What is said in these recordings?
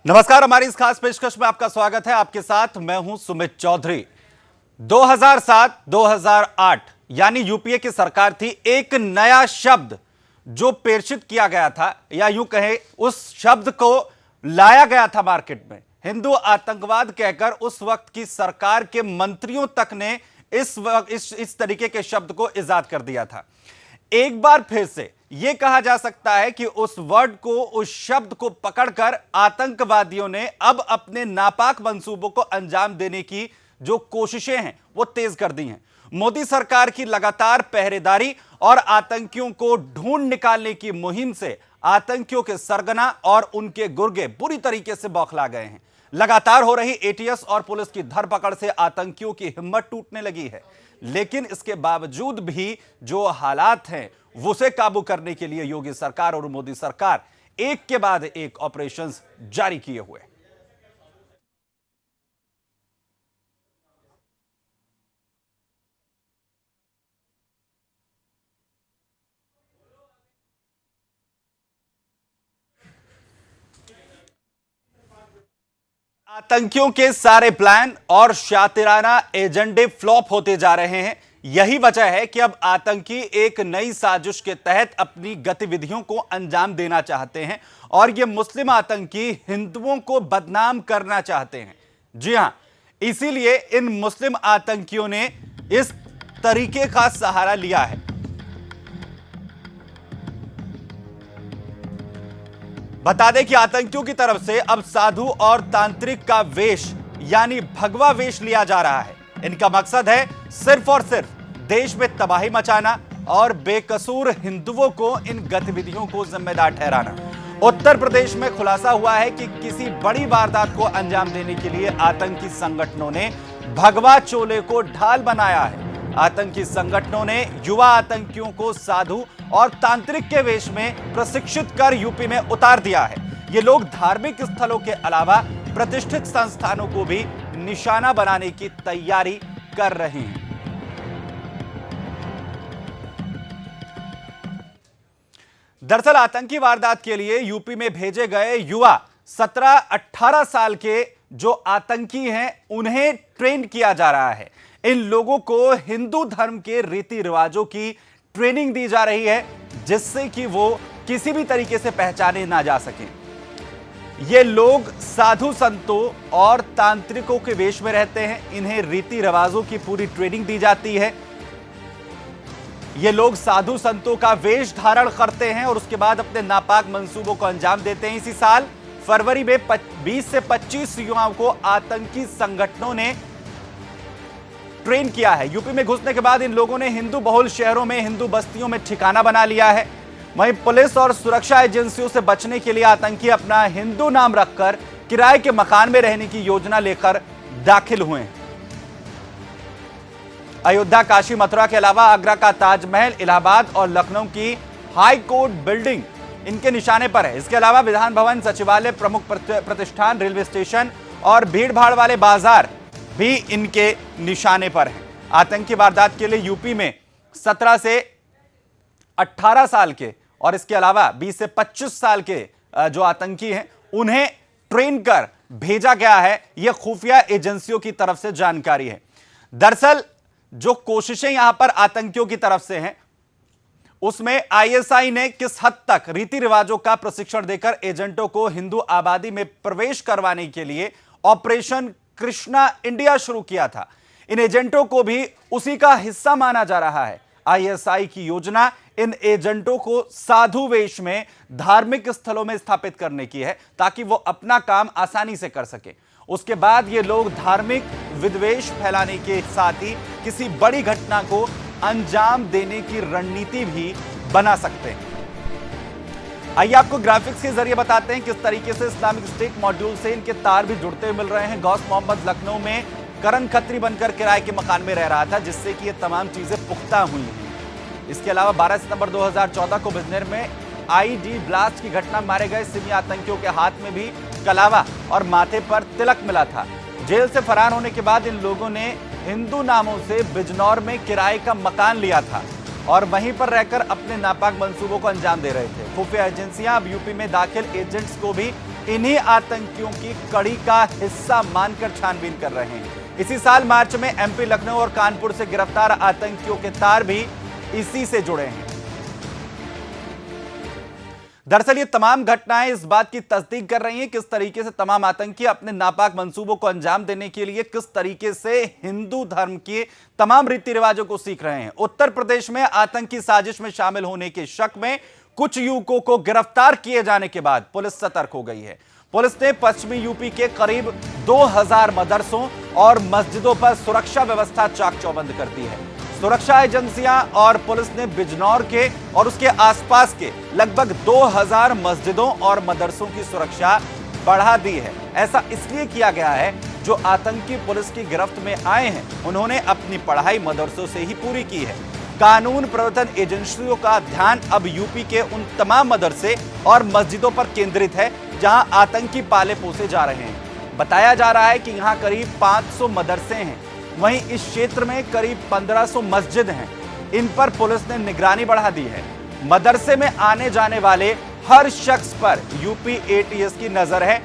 नमस्कार, हमारी इस खास पेशकश में आपका स्वागत है। आपके साथ मैं हूं सुमित चौधरी। 2007-2008 यानी यूपीए की सरकार थी। एक नया शब्द जो पेशित किया गया था, या यूं कहें उस शब्द को लाया गया था मार्केट में, हिंदू आतंकवाद कहकर उस वक्त की सरकार के मंत्रियों तक ने इस तरीके के शब्द को इजाद कर दिया था। एक बार फिर से यह कहा जा सकता है कि उस वर्ड को, उस शब्द को पकड़कर आतंकवादियों ने अब अपने नापाक मंसूबों को अंजाम देने की जो कोशिशें हैं वो तेज कर दी हैं। मोदी सरकार की लगातार पहरेदारी और आतंकियों को ढूंढ निकालने की मुहिम से आतंकियों के सरगना और उनके गुर्गे बुरी तरीके से बौखला गए हैं। लगातार हो रही एटीएस और पुलिस की धरपकड़ से आतंकियों की हिम्मत टूटने लगी है, लेकिन इसके बावजूद भी जो हालात हैं उसे काबू करने के लिए योगी सरकार और मोदी सरकार एक के बाद एक ऑपरेशंस जारी किए हुए। आतंकियों के सारे प्लान और शातिराना एजेंडे फ्लॉप होते जा रहे हैं। यही वजह है कि अब आतंकी एक नई साजिश के तहत अपनी गतिविधियों को अंजाम देना चाहते हैं और ये मुस्लिम आतंकी हिंदुओं को बदनाम करना चाहते हैं। जी हां, इसीलिए इन मुस्लिम आतंकियों ने इस तरीके का सहारा लिया है। बता दें कि आतंकियों की तरफ से अब साधु और तांत्रिक का वेश यानी भगवा वेश लिया जा रहा है। इनका मकसद है सिर्फ और सिर्फ देश में तबाही मचाना और बेकसूर हिंदुओं को इन गतिविधियों को जिम्मेदार ठहराना। उत्तर प्रदेश में खुलासा हुआ है कि किसी बड़ी वारदात को अंजाम देने के लिए आतंकी संगठनों ने भगवा चोले को ढाल बनाया है। आतंकी संगठनों ने युवा आतंकियों को साधु और तांत्रिक के वेश में प्रशिक्षित कर यूपी में उतार दिया है। ये लोग धार्मिक स्थलों के अलावा प्रतिष्ठित संस्थानों को भी निशाना बनाने की तैयारी कर रहे हैं। दरअसल आतंकी वारदात के लिए यूपी में भेजे गए युवा 17-18 साल के जो आतंकी हैं उन्हें ट्रेन किया जा रहा है। इन लोगों को हिंदू धर्म के रीति रिवाजों की ट्रेनिंग दी जा रही है, जिससे कि वो किसी भी तरीके से पहचाने ना जा सकें। ये लोग साधु संतों और तांत्रिकों के वेश में रहते हैं। इन्हें रीति रिवाजों की पूरी ट्रेनिंग दी जाती है। ये लोग साधु संतों का वेश धारण करते हैं और उसके बाद अपने नापाक मंसूबों को अंजाम देते हैं। इसी साल फरवरी में 20 से 25 युवाओं को आतंकी संगठनों ने ट्रेन किया है। यूपी में घुसने के बाद इन लोगों ने हिंदू बहुल शहरों में, हिंदू बस्तियों में ठिकाना बना लिया है। वहीं पुलिस और सुरक्षा एजेंसियों से बचने के लिए आतंकी अपना हिंदू नाम रखकर किराए के मकान में रहने की योजना लेकर दाखिल हुए हैं। अयोध्या, काशी, मथुरा के अलावा आगरा का ताजमहल, इलाहाबाद और लखनऊ की हाई कोर्ट बिल्डिंग इनके निशाने पर है। इसके अलावा विधान भवन, सचिवालय, प्रमुख प्रतिष्ठान, रेलवे स्टेशन और भीड़ भाड़ वाले बाजार भी इनके निशाने पर हैं। आतंकी वारदात के लिए यूपी में 17 से 18 साल के और इसके अलावा 20 से 25 साल के जो आतंकी हैं उन्हें ट्रेन कर भेजा गया है। यह खुफिया एजेंसियों की तरफ से जानकारी है। दरअसल जो कोशिशें यहां पर आतंकियों की तरफ से हैं, उसमें आईएसआई ने किस हद तक रीति रिवाजों का प्रशिक्षण देकर एजेंटों को हिंदू आबादी में प्रवेश करवाने के लिए ऑपरेशन कृष्णा इंडिया शुरू किया था। इन एजेंटों को भी उसी का हिस्सा माना जा रहा है। आईएसआई की योजना इन एजेंटों को साधु वेश में धार्मिक स्थलों में स्थापित करने की है, ताकि वो अपना काम आसानी से कर सके। उसके बाद ये लोग धार्मिक विद्वेष फैलाने के साथ ही किसी बड़ी घटना को अंजाम देने की रणनीति भी बना सकते हैं। आइए आपको ग्राफिक्स के जरिए बताते हैं किस तरीके से इस्लामिक स्टेट मॉड्यूल से इनके तार भी जुड़ते हुए मिल रहे हैं। गौस मोहम्मद लखनऊ में करण खत्री बनकर किराए के मकान में रह रहा था, जिससे कि ये तमाम चीजें पुख्ता हुई हैं। इसके अलावा 12 सितंबर 2014 को बिजनौर में आईडी ब्लास्ट की घटना में मारे गए सिमी आतंकियों के हाथ में भी कलावा और माथे पर तिलक मिला था। जेल से फरार होने के बाद इन लोगों ने हिंदू नामों से बिजनौर में किराए का मकान लिया था। और वहीं पर रहकर अपने नापाक मंसूबों को अंजाम दे रहे थे। खुफिया एजेंसियां अब यूपी में दाखिल एजेंट्स को भी इन्हीं आतंकियों की कड़ी का हिस्सा मानकर छानबीन कर रहे हैं। इसी साल मार्च में एमपी लखनऊ और कानपुर से गिरफ्तार आतंकियों के तार भी इसी से जुड़े हैं। दरअसल ये तमाम घटनाएं इस बात की तस्दीक कर रही हैं किस तरीके से तमाम आतंकी अपने नापाक मंसूबों को अंजाम देने के लिए किस तरीके से हिंदू धर्म के तमाम रीति रिवाजों को सीख रहे हैं। उत्तर प्रदेश में आतंकी साजिश में शामिल होने के शक में कुछ युवकों को गिरफ्तार किए जाने के बाद पुलिस सतर्क हो गई है। पुलिस ने पश्चिमी यूपी के करीब 2000 मदरसों और मस्जिदों पर सुरक्षा व्यवस्था चाक चौबंद कर दी है। सुरक्षा एजेंसियां और पुलिस ने बिजनौर के और उसके आसपास के लगभग 2000 मस्जिदों और मदरसों की सुरक्षा बढ़ा दी है। ऐसा इसलिए किया गया है जो आतंकी पुलिस की गिरफ्त में आए हैं उन्होंने अपनी पढ़ाई मदरसों से ही पूरी की है। कानून प्रवर्तन एजेंसियों का ध्यान अब यूपी के उन तमाम मदरसे और मस्जिदों पर केंद्रित है जहां आतंकी पाले पोसे जा रहे हैं। बताया जा रहा है कि यहां करीब 500 मदरसे हैं, वहीं इस क्षेत्र में करीब 1500 मस्जिद हैं। इन पर पुलिस ने निगरानी बढ़ा दी है। मदरसे में आने जाने वाले हर शख्स पर यूपी एटीएस की नजर है।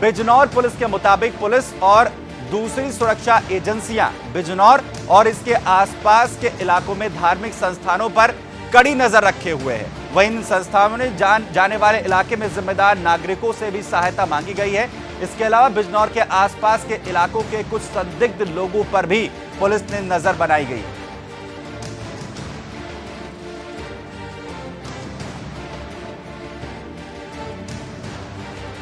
बिजनौर पुलिस के मुताबिक पुलिस और दूसरी सुरक्षा एजेंसियां बिजनौर और इसके आसपास के इलाकों में धार्मिक संस्थानों पर कड़ी नजर रखे हुए हैं। वहीं इन संस्थानों में जाने वाले इलाके में जिम्मेदार नागरिकों से भी सहायता मांगी गई है। इसके अलावा बिजनौर के आसपास के इलाकों के कुछ संदिग्ध लोगों पर भी पुलिस ने नजर बनाई गई।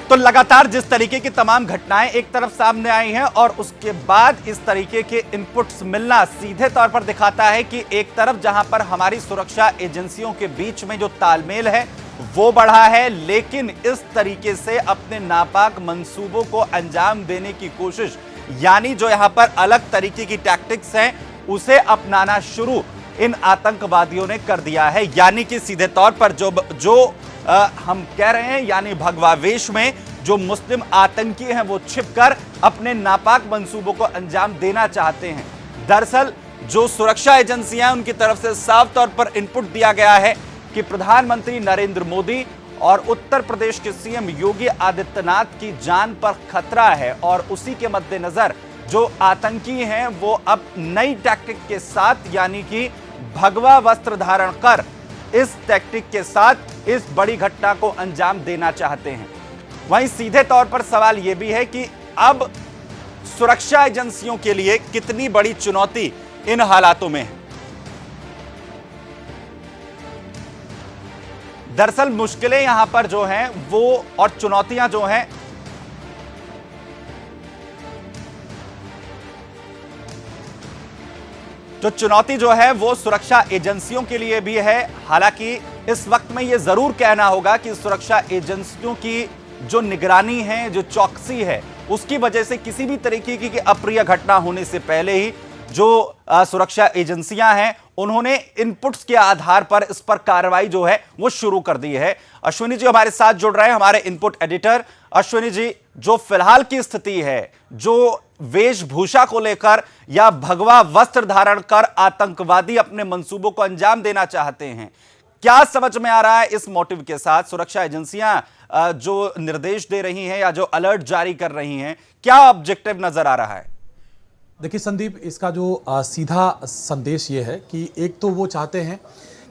तो लगातार जिस तरीके की तमाम घटनाएं एक तरफ सामने आई हैं और उसके बाद इस तरीके के इनपुट्स मिलना सीधे तौर पर दिखाता है कि एक तरफ जहां पर हमारी सुरक्षा एजेंसियों के बीच में जो तालमेल है वो बढ़ा है, लेकिन इस तरीके से अपने नापाक मंसूबों को अंजाम देने की कोशिश यानी जो यहां पर अलग तरीके की टैक्टिक्स हैं उसे अपनाना शुरू इन आतंकवादियों ने कर दिया है। यानी कि सीधे तौर पर जो हम कह रहे हैं यानी भगवा वेश में जो मुस्लिम आतंकी हैं वो छिपकर अपने नापाक मंसूबों को अंजाम देना चाहते हैं। दरअसल जो सुरक्षा एजेंसियां उनकी तरफ से साफ तौर पर इनपुट दिया गया है कि प्रधानमंत्री नरेंद्र मोदी और उत्तर प्रदेश के सीएम योगी आदित्यनाथ की जान पर खतरा है और उसी के मद्देनजर जो आतंकी हैं वो अब नई टैक्टिक के साथ यानी कि भगवा वस्त्र धारण कर इस टैक्टिक के साथ इस बड़ी घटना को अंजाम देना चाहते हैं। वहीं सीधे तौर पर सवाल यह भी है कि अब सुरक्षा एजेंसियों के लिए कितनी बड़ी चुनौती इन हालातों में है। दरअसल मुश्किलें यहां पर जो हैं वो और चुनौतियां जो हैं जो चुनौती जो है वो सुरक्षा एजेंसियों के लिए भी है। हालांकि इस वक्त में यह जरूर कहना होगा कि सुरक्षा एजेंसियों की जो निगरानी है जो चौकसी है उसकी वजह से किसी भी तरीके की अप्रिय घटना होने से पहले ही जो सुरक्षा एजेंसियां हैं उन्होंने इनपुट्स के आधार पर इस पर कार्रवाई जो है वो शुरू कर दी है। अश्विनी जी हमारे साथ जुड़ रहे हैं, हमारे इनपुट एडिटर। अश्विनी जी, जो फिलहाल की स्थिति है, जो वेशभूषा को लेकर या भगवा वस्त्र धारण कर आतंकवादी अपने मंसूबों को अंजाम देना चाहते हैं, क्या समझ में आ रहा है इस मोटिव के साथ सुरक्षा एजेंसियां जो निर्देश दे रही हैं या जो अलर्ट जारी कर रही हैं, क्या ऑब्जेक्टिव नजर आ रहा है? देखिए संदीप, इसका जो सीधा संदेश ये है कि एक तो वो चाहते हैं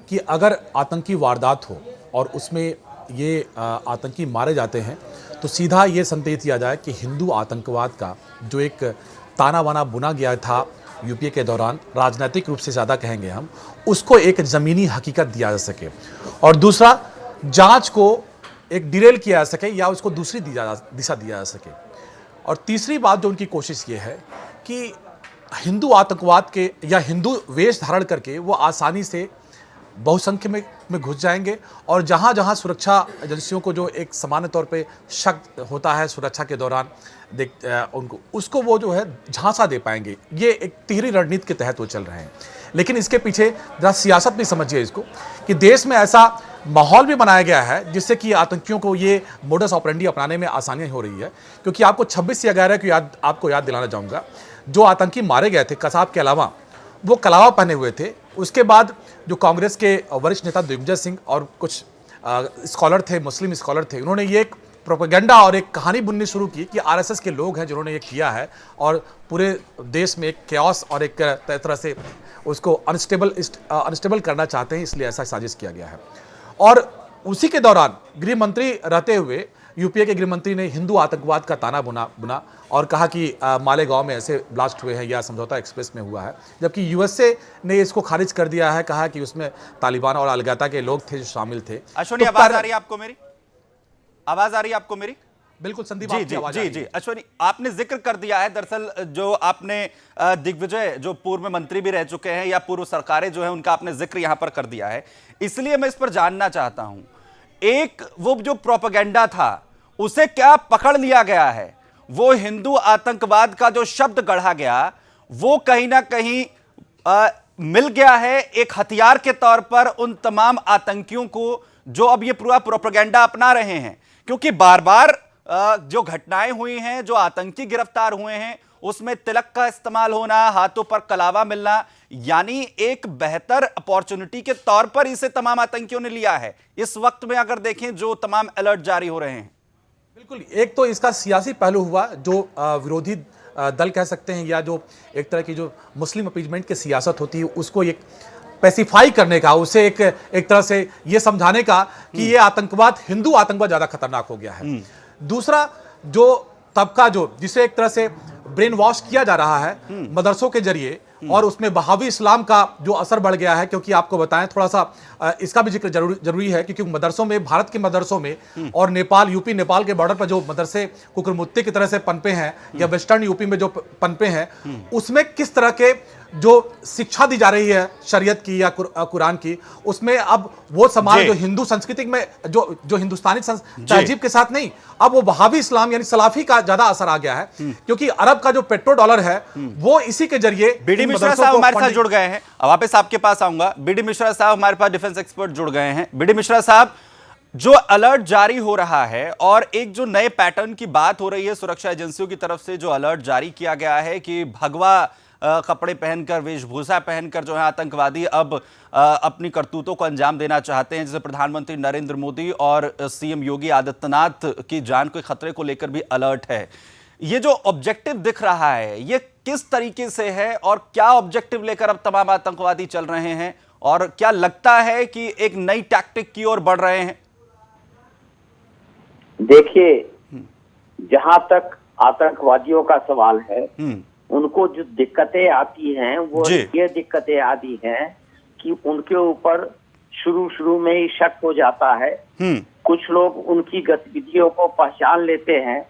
कि अगर आतंकी वारदात हो और उसमें ये आतंकी मारे जाते हैं तो सीधा ये संदेश दिया जाए कि हिंदू आतंकवाद का जो एक ताना बाना बुना गया था यूपीए के दौरान, राजनीतिक रूप से ज़्यादा कहेंगे हम, उसको एक ज़मीनी हकीकत दिया जा सके। और दूसरा, जांच को एक डिरेल किया जा सके या उसको दूसरी दिशा दिया जा सके। और तीसरी बात जो उनकी कोशिश ये है कि हिंदू आतंकवाद के या हिंदू वेश धारण करके वो आसानी से बहुसंख्य में घुस जाएंगे और जहाँ जहाँ सुरक्षा एजेंसियों को जो एक सामान्य तौर पे शक होता है सुरक्षा के दौरान उनको उसको वो जो है झांसा दे पाएंगे। ये एक तिहरी रणनीति के तहत वो चल रहे हैं। लेकिन इसके पीछे जरा सियासत भी समझिए इसको कि देश में ऐसा माहौल भी बनाया गया है जिससे कि आतंकियों को ये मोडस ऑपरेंडी अपनाने में आसानी हो रही है। क्योंकि आपको 26 या 11 की आपको याद दिलाना चाहूँगा, जो आतंकी मारे गए थे कसाब के अलावा वो कलावा पहने हुए थे। उसके बाद जो कांग्रेस के वरिष्ठ नेता दिग्विजय सिंह और कुछ स्कॉलर थे, मुस्लिम स्कॉलर थे, उन्होंने ये एक प्रोपेगेंडा और एक कहानी बुननी शुरू की कि आरएसएस के लोग हैं जिन्होंने ये किया है और पूरे देश में एक कैओस और एक तरह से उसको अनस्टेबल करना चाहते हैं, इसलिए ऐसा साजिश किया गया है। और उसी के दौरान गृह मंत्री रहते हुए यूपीए के गृह मंत्री ने हिंदू आतंकवाद का ताना बुना और कहा कि मालेगांव में ऐसे ब्लास्ट हुए हैं या समझौता एक्सप्रेस में हुआ है, जबकि यूएसए ने इसको खारिज कर दिया है, कहा कि उसमें तालिबान और अलकायदा के लोग थे जो शामिल थे। अश्विनी, आवाज आ रही है आपको मेरी? आवाज आ रही है आपको मेरी? बिल्कुल संदीप, जी जी जी जी। अश्विनी, आपने जिक्र कर दिया है, दरअसल जो आपने दिग्विजय जो पूर्व मंत्री भी रह चुके हैं या पूर्व सरकारें जो है उनका आपने जिक्र यहां पर कर दिया है, इसलिए मैं इस पर जानना चाहता हूं, एक वो जो प्रोपेगेंडा था उसे क्या पकड़ लिया गया है? वो हिंदू आतंकवाद का जो शब्द गढ़ा गया वो कहीं ना कहीं मिल गया है एक हथियार के तौर पर उन तमाम आतंकियों को जो अब ये पूरा प्रोपेगेंडा अपना रहे हैं, क्योंकि बार बार जो घटनाएं हुई हैं, जो आतंकी गिरफ्तार हुए हैं, उसमें तिलक का इस्तेमाल होना, हाथों पर कलावा मिलना, यानी एक बेहतर अपॉर्चुनिटी के तौर पर इसे तमाम आतंकियों ने लिया है इस वक्त में, अगर देखें जो तमाम अलर्ट जारी हो रहे हैं। बिल्कुल, एक तो इसका सियासी पहलू हुआ, जो विरोधी दल कह सकते हैं या जो एक तरह की जो मुस्लिम अपीजमेंट की सियासत होती है उसको एक पैसिफाई करने का, उसे एक तरह से ये समझाने का कि ये आतंकवाद, हिंदू आतंकवाद ज्यादा खतरनाक हो गया है। दूसरा, जो तबका जो जिसे एक तरह से ब्रेन वॉश किया जा रहा है मदरसों के जरिए, और उसमें बहावी इस्लाम का जो असर बढ़ गया है, क्योंकि आपको बताएं थोड़ा सा इसका भी जिक्र जरूरी है, क्योंकि मदरसों में, भारत के मदरसों में और नेपाल, यूपी नेपाल के बॉर्डर पर जो मदरसे कुकुरमुत्ती की तरह से पनपे हैं या वेस्टर्न यूपी में जो पनपे हैं, उसमें किस तरह के जो शिक्षा दी जा रही है शरीयत की या कुरान की, उसमें अब वो समाज जो हिंदू संस्कृति में जो हिंदुस्तानी तहजीब के साथ नहीं, अब वो वहाबी इस्लाम यानी सलाफी का ज्यादा असर आ गया है, क्योंकि अरब का जो पेट्रो डॉलर है वो इसी के जरिए। बीडी मिश्रा साहब हमारे साथ जुड़ गए हैं, वापस आपके पास आऊंगा। बीडी मिश्रा साहब हमारे पास डिफेंस एक्सपर्ट जुड़ गए हैं। बीडी मिश्रा साहब, जो अलर्ट जारी हो रहा है और एक जो नए पैटर्न की बात हो रही है सुरक्षा एजेंसियों की तरफ से, जो अलर्ट जारी किया गया है कि भगवा कपड़े पहनकर, वेशभूषा पहनकर जो है आतंकवादी अब अपनी करतूतों को अंजाम देना चाहते हैं, जैसे प्रधानमंत्री नरेंद्र मोदी और सीएम योगी आदित्यनाथ की जान के खतरे को लेकर भी अलर्ट है। ये जो ऑब्जेक्टिव दिख रहा है ये किस तरीके से है और क्या ऑब्जेक्टिव लेकर अब तमाम आतंकवादी चल रहे हैं, और क्या लगता है कि एक नई टैक्टिक की ओर बढ़ रहे हैं? देखिए, जहां तक आतंकवादियों का सवाल है, उनको जो दिक्कतें आती हैं वो ये दिक्कतें आती हैं कि उनके ऊपर शुरू में ही शक हो जाता है। कुछ लोग उनकी गतिविधियों को पहचान लेते हैं।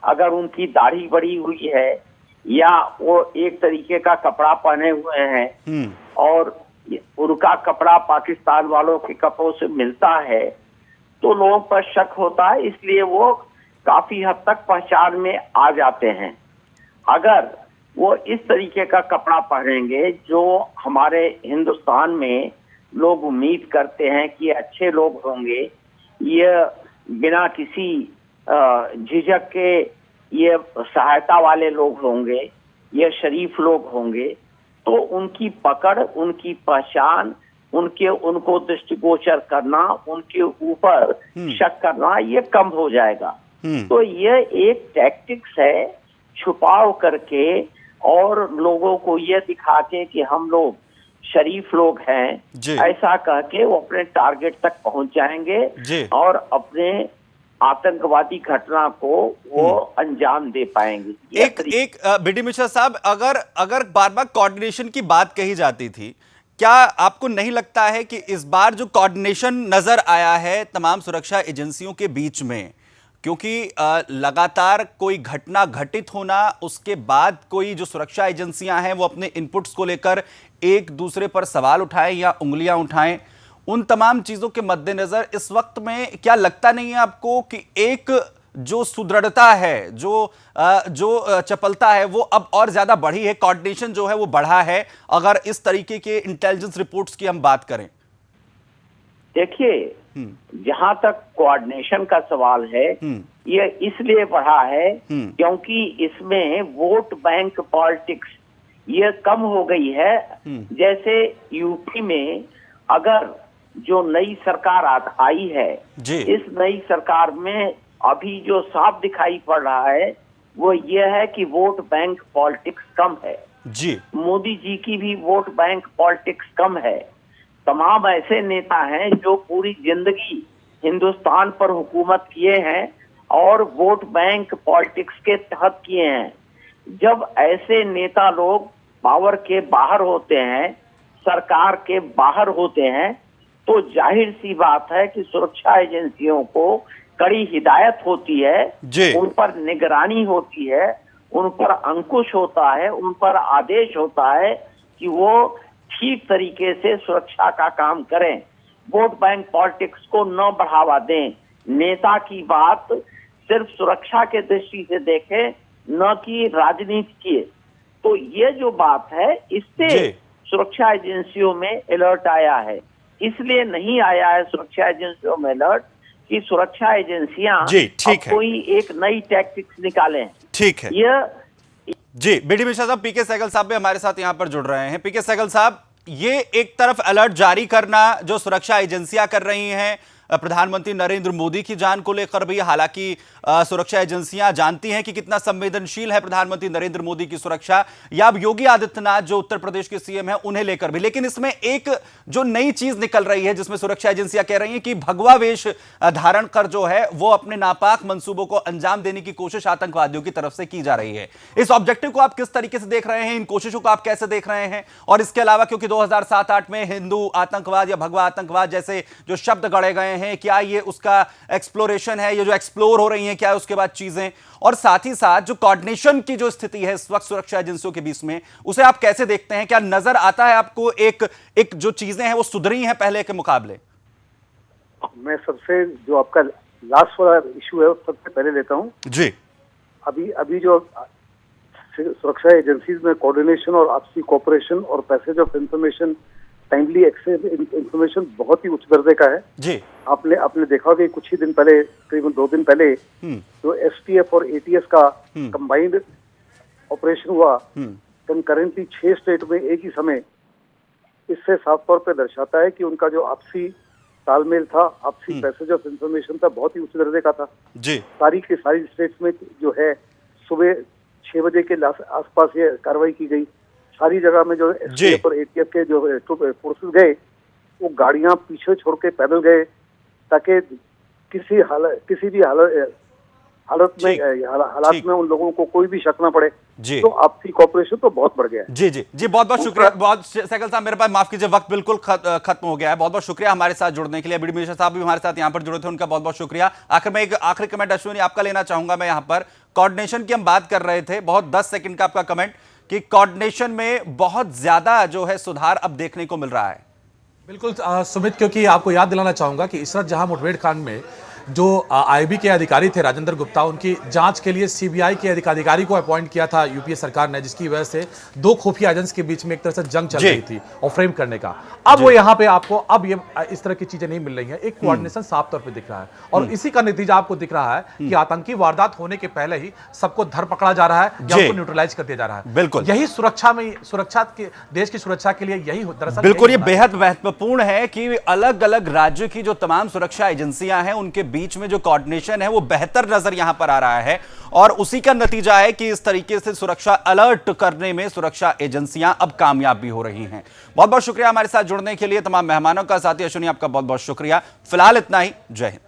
अगर उनकी दाढ़ी बड़ी हुई है या वो एक तरीके का कपड़ा पहने हुए हैं और उनका कपड़ा पाकिस्तान वालों के कपड़ों से मिलता है, तो लोगों पर शक होता है, इसलिए वो काफी हद तक पहचान में आ जाते हैं। अगर वो इस तरीके का कपड़ा पहनेंगे जो हमारे हिंदुस्तान में लोग उम्मीद करते हैं कि अच्छे लोग होंगे, ये बिना किसी झिझक के ये सहायता वाले लोग होंगे, ये शरीफ लोग होंगे, तो उनकी पकड़, उनकी पहचान, उनको दृष्टिगोचर करना, उनके ऊपर शक करना, ये कम हो जाएगा। तो ये एक टैक्टिक्स है, छुपाव करके और लोगों को ये दिखा के कि हम लोग शरीफ लोग हैं, ऐसा कह के वो अपने टारगेट तक पहुंच जाएंगे और अपने आतंकवादी घटना को वो अंजाम दे पाएंगे। एक बीडी मिश्रा साहब, अगर बार बार कोऑर्डिनेशन की बात कही जाती थी, क्या आपको नहीं लगता है कि इस बार जो कोऑर्डिनेशन नजर आया है तमाम सुरक्षा एजेंसियों के बीच में, क्योंकि लगातार कोई घटना घटित होना, उसके बाद कोई जो सुरक्षा एजेंसियां हैं वो अपने इनपुट्स को लेकर एक दूसरे पर सवाल उठाएं या उंगलियां उठाएं, उन तमाम चीजों के मद्देनजर इस वक्त में क्या लगता नहीं है आपको कि एक जो सुदृढ़ता है, जो चपलता है वो अब और ज्यादा बढ़ी है, कोऑर्डिनेशन जो है वो बढ़ा है, अगर इस तरीके के इंटेलिजेंस रिपोर्ट्स की हम बात करें? देखिए, जहां तक कोऑर्डिनेशन का सवाल है, ये इसलिए बढ़ा है क्योंकि इसमें वोट बैंक पॉलिटिक्स ये कम हो गई है। जैसे यूपी में अगर जो नई सरकार आई है, इस नई सरकार में अभी जो साफ दिखाई पड़ रहा है वो ये है कि वोट बैंक पॉलिटिक्स कम है जी। मोदी जी की भी वोट बैंक पॉलिटिक्स कम है। तमाम ऐसे नेता हैं जो पूरी जिंदगी हिंदुस्तान पर हुकूमत किए हैं और वोट बैंक पॉलिटिक्स के तहत किए हैं। जब ऐसे नेता लोग पावर के बाहर होते हैं, सरकार के बाहर होते हैं, तो जाहिर सी बात है कि सुरक्षा एजेंसियों को कड़ी हिदायत होती है, उन पर निगरानी होती है, उन पर अंकुश होता है, उन पर आदेश होता है कि वो ठीक तरीके से सुरक्षा का काम करें, वोट बैंक पॉलिटिक्स को न बढ़ावा दें, नेता की बात सिर्फ सुरक्षा के दृष्टि से देखें, न कि राजनीति की। तो ये जो बात है, इससे सुरक्षा एजेंसियों में अलर्ट आया है। इसलिए नहीं आया है सुरक्षा एजेंसियों में अलर्ट कि सुरक्षा एजेंसियां कोई एक नई टैक्टिक्स निकालें। ठीक है जी। बीडी मिश्रा साहब, पीके सहगल साहब भी हमारे साथ यहां पर जुड़ रहे हैं। पीके सहगल साहब, ये एक तरफ अलर्ट जारी करना जो सुरक्षा एजेंसियां कर रही हैं प्रधानमंत्री नरेंद्र मोदी की जान को लेकर भी, हालांकि सुरक्षा एजेंसियां जानती हैं कि कितना संवेदनशील है प्रधानमंत्री नरेंद्र मोदी की सुरक्षा, या अब योगी आदित्यनाथ जो उत्तर प्रदेश के सीएम हैं उन्हें लेकर भी। लेकिन इसमें एक जो नई चीज निकल रही है जिसमें सुरक्षा एजेंसियां कह रही हैं कि भगवा वेश धारण कर जो है वो अपने नापाक मंसूबों को अंजाम देने की कोशिश आतंकवादियों की तरफ से की जा रही है। इस ऑब्जेक्टिव को आप किस तरीके से देख रहे हैं, इन कोशिशों को आप कैसे देख रहे हैं? और इसके अलावा क्योंकि 2007-8 में हिंदू आतंकवाद या भगवा आतंकवाद जैसे जो शब्द गढ़े गए हैं, क्या ये उसका एक्सप्लोरेशन है, ये जो एक्सप्लोर हो रही हैं क्या उसके बाद चीजें? और साथ ही साथ जो कोऑर्डिनेशन की जो स्थिति है इस वक्त सुरक्षा एजेंसियों के बीच में, उसे आप कैसे देखते हैं? क्या नजर आता है आपको एक जो चीजें हैं वो सुधरी हैं पहले के मुकाबले? मैं सबसे जो आपका लास्ट वाला इशू है सबसे पहले लेता हूं जी। अभी जो सुरक्षा एजेंसीज में कोऑर्डिनेशन और आपसी कोऑपरेशन और passage of information, timely access information बहुत ही उच्च दर्जे का है जी। आपने देखा कि कुछ ही दिन पहले, करीबन 2 दिन पहले, जो एसटीएफ और एटीएस का कंबाइंड ऑपरेशन हुआ कंकरेंटली 6 स्टेट में एक ही समय, इससे साफ तौर पर दर्शाता है कि उनका जो आपसी तालमेल था, आपसी पैसेज ऑफ इंफॉर्मेशन था, बहुत ही उच्च दर्जे का था जी। सारी के सारी स्टेट्स में जो है सुबह 6 बजे के आसपास ये कार्रवाई की गई। सारी जगह में जो एसटीएफ और एटीएफ के जो फोर्सेस गए, वो गाड़ियां पीछे छोड़ के पैदल गए ताकि किसी भी हालात में उन लोगों को कोई भी शक ना पड़े जी। तो आपसी कॉपरेशन तो बहुत बढ़ गया है जी जी जी। बहुत बहुत शुक्रिया। बहुत सहगल साहब, मेरे पास माफ कीजिए, वक्त बिल्कुल खत्म हो गया है। बहुत बहुत शुक्रिया हमारे साथ जुड़ने के लिए। बीडी मिश्रा साहब भी हमारे साथ यहाँ पर जुड़े थे, उनका बहुत बहुत शुक्रिया। आखिर में एक आखिरी कमेंट अश्विनी आपका लेना चाहूंगा मैं। यहाँ पर कोऑर्डिनेशन की हम बात कर रहे थे, बहुत 10 सेकंड का आपका कमेंट कि कोऑर्डिनेशन में बहुत ज्यादा जो है सुधार अब देखने को मिल रहा है। बिल्कुल सुमित, क्योंकि आपको याद दिलाना चाहूंगा कि इशरत जहां मुठभेड़ कांड में जो आईबी के अधिकारी थे राजेंद्र गुप्ता, उनकी जांच के लिए सीबीआई के एक अधिकारी को अपॉइंट किया था यूपीए सरकार ने, जिसकी वजह से 2 खुफिया एजेंट्स के बीच में एक तरह से जंग चल रही थी और फ्रेम करने का। अब वो यहाँ पे आपको अब ये इस तरह की चीजें नहीं मिल रही हैं, एक कोऑर्डिनेशन साफ तौर पे दिख रहा है और इसी का नतीजा आपको दिख रहा है कि आतंकी वारदात होने के पहले ही सबको धर पकड़ा जा रहा है या उनको न्यूट्रलाइज कर दिया जा रहा है। बिल्कुल यही देश की सुरक्षा के लिए यही दरअसल बिल्कुल ये बेहद महत्वपूर्ण है कि अलग अलग राज्यों की जो तमाम सुरक्षा एजेंसियां हैं उनके बीच में जो कोऑर्डिनेशन है वो बेहतर नजर यहां पर आ रहा है और उसी का नतीजा है कि इस तरीके से सुरक्षा अलर्ट करने में सुरक्षा एजेंसियां अब कामयाब भी हो रही हैं। बहुत बहुत शुक्रिया हमारे साथ जुड़ने के लिए तमाम मेहमानों का। साथी अश्विनी, आपका बहुत बहुत शुक्रिया। फिलहाल इतना ही। जय हिंद।